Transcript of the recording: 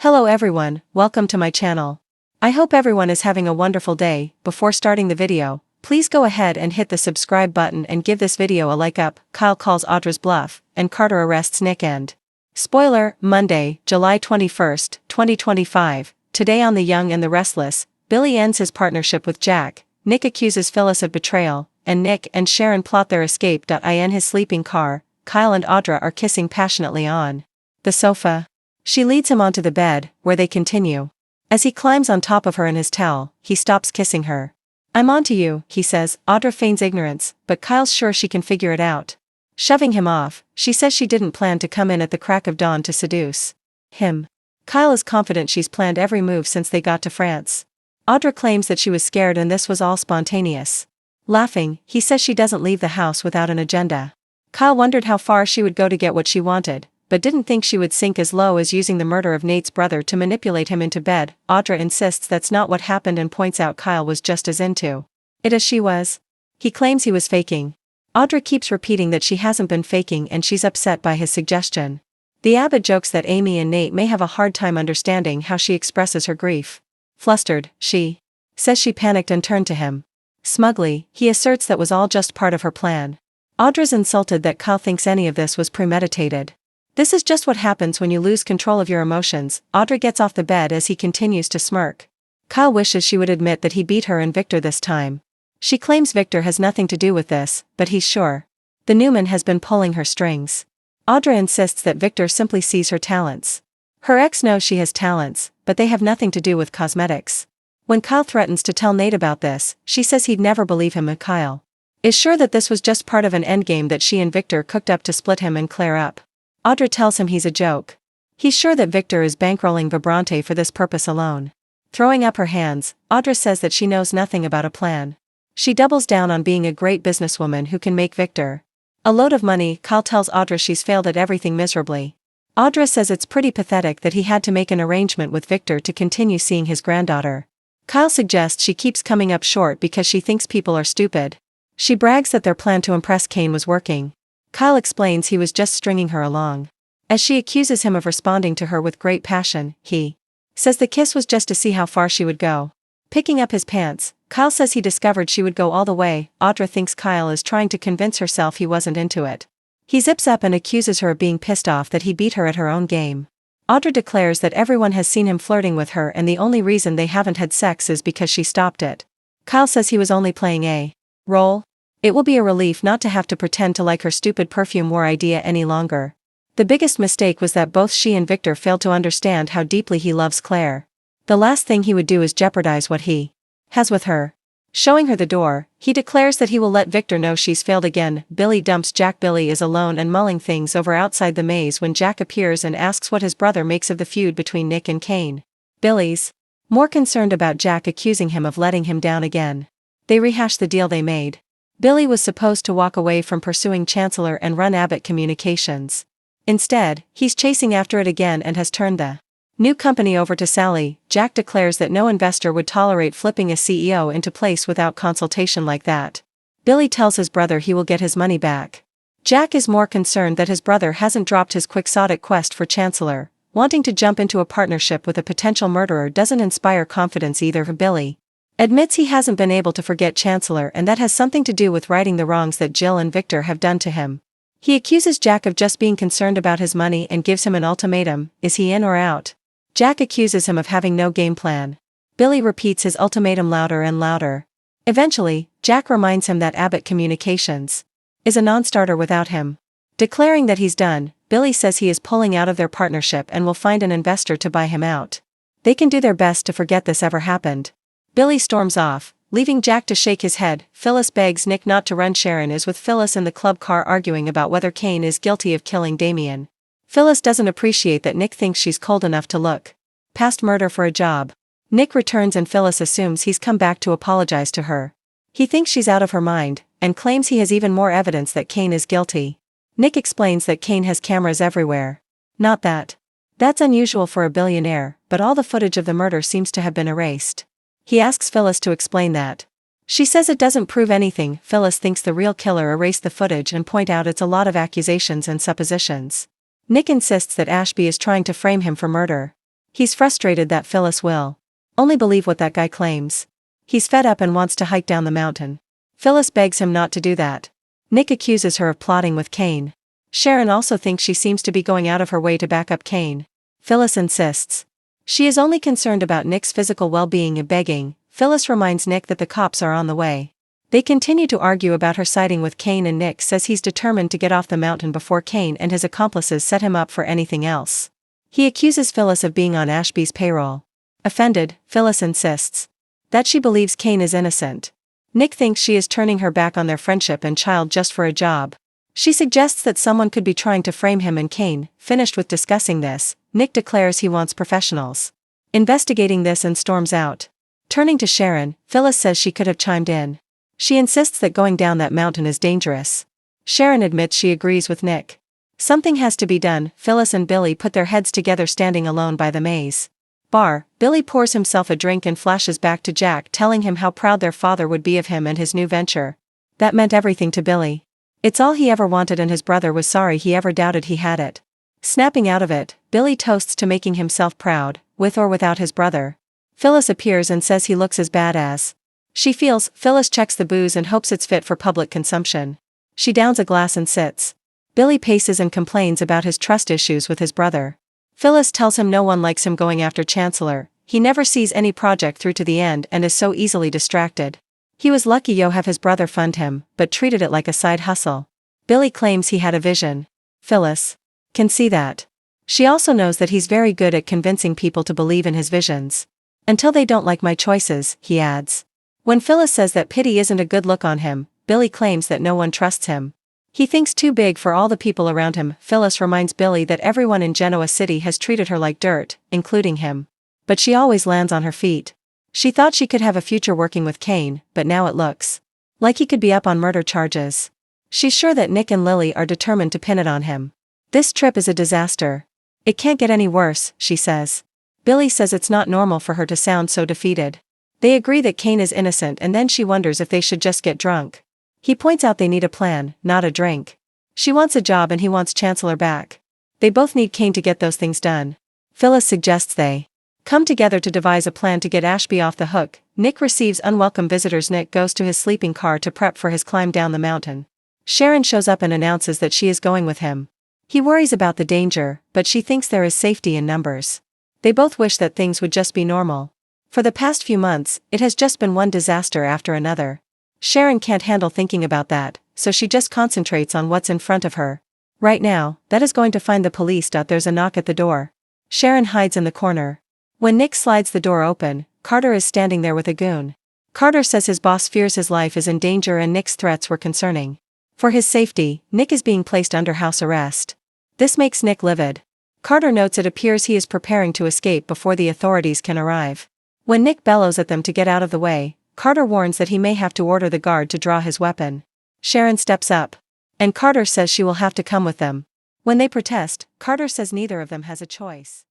Hello everyone, welcome to my channel. I hope everyone is having a wonderful day. Before starting the video, please go ahead and hit the subscribe button and give this video a like up. Kyle calls Audra's bluff, and Carter arrests Nick and... Spoiler, Monday, July 21st, 2025, today on The Young and the Restless, Billy ends his partnership with Jack, Nick accuses Phyllis of betrayal, and Nick and Sharon plot their escape. In his sleeping car, Kyle and Audra are kissing passionately on the sofa. She leads him onto the bed, where they continue. As he climbs on top of her in his towel, he stops kissing her. "I'm onto you," he says. Audra feigns ignorance, but Kyle's sure she can figure it out. Shoving him off, she says she didn't plan to come in at the crack of dawn to seduce him. Kyle is confident she's planned every move since they got to France. Audra claims that she was scared and this was all spontaneous. Laughing, he says she doesn't leave the house without an agenda. Kyle wondered how far she would go to get what she wanted, but didn't think she would sink as low as using the murder of Nate's brother to manipulate him into bed. Audra insists that's not what happened and points out Kyle was just as into it as she was. He claims he was faking. Audra keeps repeating that she hasn't been faking and she's upset by his suggestion. The abbot jokes that Amy and Nate may have a hard time understanding how she expresses her grief. Flustered, she says she panicked and turned to him. Smugly, he asserts that was all just part of her plan. Audra's insulted that Kyle thinks any of this was premeditated. This is just what happens when you lose control of your emotions. Audra gets off the bed as he continues to smirk. Kyle wishes she would admit that he beat her and Victor this time. She claims Victor has nothing to do with this, but he's sure. The Newman has been pulling her strings. Audra insists that Victor simply sees her talents. Her ex knows she has talents, but they have nothing to do with cosmetics. When Kyle threatens to tell Nate about this, she says he'd never believe him, and Kyle is sure that this was just part of an endgame that she and Victor cooked up to split him and Claire up. Audra tells him he's a joke. He's sure that Victor is bankrolling Vibrante for this purpose alone. Throwing up her hands, Audra says that she knows nothing about a plan. She doubles down on being a great businesswoman who can make Victor a load of money. Kyle tells Audra she's failed at everything miserably. Audra says it's pretty pathetic that he had to make an arrangement with Victor to continue seeing his granddaughter. Kyle suggests she keeps coming up short because she thinks people are stupid. She brags that their plan to impress Kane was working. Kyle explains he was just stringing her along. As she accuses him of responding to her with great passion, he says the kiss was just to see how far she would go. Picking up his pants, Kyle says he discovered she would go all the way. Audra thinks Kyle is trying to convince herself he wasn't into it. He zips up and accuses her of being pissed off that he beat her at her own game. Audra declares that everyone has seen him flirting with her and the only reason they haven't had sex is because she stopped it. Kyle says he was only playing a role. It will be a relief not to have to pretend to like her stupid perfume war idea any longer. The biggest mistake was that both she and Victor failed to understand how deeply he loves Claire. The last thing he would do is jeopardize what he has with her. Showing her the door, he declares that he will let Victor know she's failed again. Billy dumps Jack. Billy is alone and mulling things over outside the maze when Jack appears and asks what his brother makes of the feud between Nick and Kane. Billy's more concerned about Jack accusing him of letting him down again. They rehash the deal they made. Billy was supposed to walk away from pursuing Chancellor and run Abbott Communications. Instead, he's chasing after it again and has turned the new company over to Sally. Jack declares that no investor would tolerate flipping a CEO into place without consultation like that. Billy tells his brother he will get his money back. Jack is more concerned that his brother hasn't dropped his quixotic quest for Chancellor. Wanting to jump into a partnership with a potential murderer doesn't inspire confidence either. Billy admits he hasn't been able to forget Chancellor and that has something to do with righting the wrongs that Jill and Victor have done to him. He accuses Jack of just being concerned about his money and gives him an ultimatum: is he in or out? Jack accuses him of having no game plan. Billy repeats his ultimatum louder and louder. Eventually, Jack reminds him that Abbott Communications is a non-starter without him. Declaring that he's done, Billy says he is pulling out of their partnership and will find an investor to buy him out. They can do their best to forget this ever happened. Billy storms off, leaving Jack to shake his head. Phyllis begs Nick not to run. Sharon is with Phyllis in the club car arguing about whether Kane is guilty of killing Damien. Phyllis doesn't appreciate that Nick thinks she's cold enough to look past murder for a job. Nick returns and Phyllis assumes he's come back to apologize to her. He thinks she's out of her mind, and claims he has even more evidence that Kane is guilty. Nick explains that Kane has cameras everywhere. Not that that's unusual for a billionaire, but all the footage of the murder seems to have been erased. He asks Phyllis to explain that. She says it doesn't prove anything. Phyllis thinks the real killer erased the footage and point out it's a lot of accusations and suppositions. Nick insists that Ashby is trying to frame him for murder. He's frustrated that Phyllis will only believe what that guy claims. He's fed up and wants to hike down the mountain. Phyllis begs him not to do that. Nick accuses her of plotting with Kane. Sharon also thinks she seems to be going out of her way to back up Kane. Phyllis insists. She is only concerned about Nick's physical well-being and begging. Phyllis reminds Nick that the cops are on the way. They continue to argue about her siding with Kane, and Nick says he's determined to get off the mountain before Kane and his accomplices set him up for anything else. He accuses Phyllis of being on Ashby's payroll. Offended, Phyllis insists that she believes Kane is innocent. Nick thinks she is turning her back on their friendship and child just for a job. She suggests that someone could be trying to frame him and Kane. Finished with discussing this, Nick declares he wants professionals investigating this and storms out. Turning to Sharon, Phyllis says she could have chimed in. She insists that going down that mountain is dangerous. Sharon admits she agrees with Nick. Something has to be done. Phyllis and Billy put their heads together standing alone by the maze bar. Billy pours himself a drink and flashes back to Jack, telling him how proud their father would be of him and his new venture. That meant everything to Billy. It's all he ever wanted, and his brother was sorry he ever doubted he had it. Snapping out of it, Billy toasts to making himself proud, with or without his brother. Phyllis appears and says he looks as bad as she feels. Phyllis checks the booze and hopes it's fit for public consumption. She downs a glass and sits. Billy paces and complains about his trust issues with his brother. Phyllis tells him no one likes him going after Chancellor. He never sees any project through to the end and is so easily distracted. He was lucky Yo have his brother fund him, but treated it like a side hustle. Billy claims he had a vision. Phyllis can see that. She also knows that he's very good at convincing people to believe in his visions. Until they don't like my choices, he adds. When Phyllis says that pity isn't a good look on him, Billy claims that no one trusts him. He thinks too big for all the people around him. Phyllis reminds Billy that everyone in Genoa City has treated her like dirt, including him. But she always lands on her feet. She thought she could have a future working with Kane, but now it looks like he could be up on murder charges. She's sure that Nick and Lily are determined to pin it on him. This trip is a disaster. It can't get any worse, she says. Billy says it's not normal for her to sound so defeated. They agree that Kane is innocent, and then she wonders if they should just get drunk. He points out they need a plan, not a drink. She wants a job and he wants Chancellor back. They both need Kane to get those things done. Phyllis suggests they come together to devise a plan to get Ashby off the hook. Nick receives unwelcome visitors. Nick goes to his sleeping car to prep for his climb down the mountain. Sharon shows up and announces that she is going with him. He worries about the danger, but she thinks there is safety in numbers. They both wish that things would just be normal. For the past few months, it has just been one disaster after another. Sharon can't handle thinking about that, so she just concentrates on what's in front of her. Right now, that is going to find the police. There's a knock at the door. Sharon hides in the corner. When Nick slides the door open, Carter is standing there with a goon. Carter says his boss fears his life is in danger and Nick's threats were concerning. For his safety, Nick is being placed under house arrest. This makes Nick livid. Carter notes it appears he is preparing to escape before the authorities can arrive. When Nick bellows at them to get out of the way, Carter warns that he may have to order the guard to draw his weapon. Sharon steps up. And Carter says she will have to come with them. When they protest, Carter says neither of them has a choice.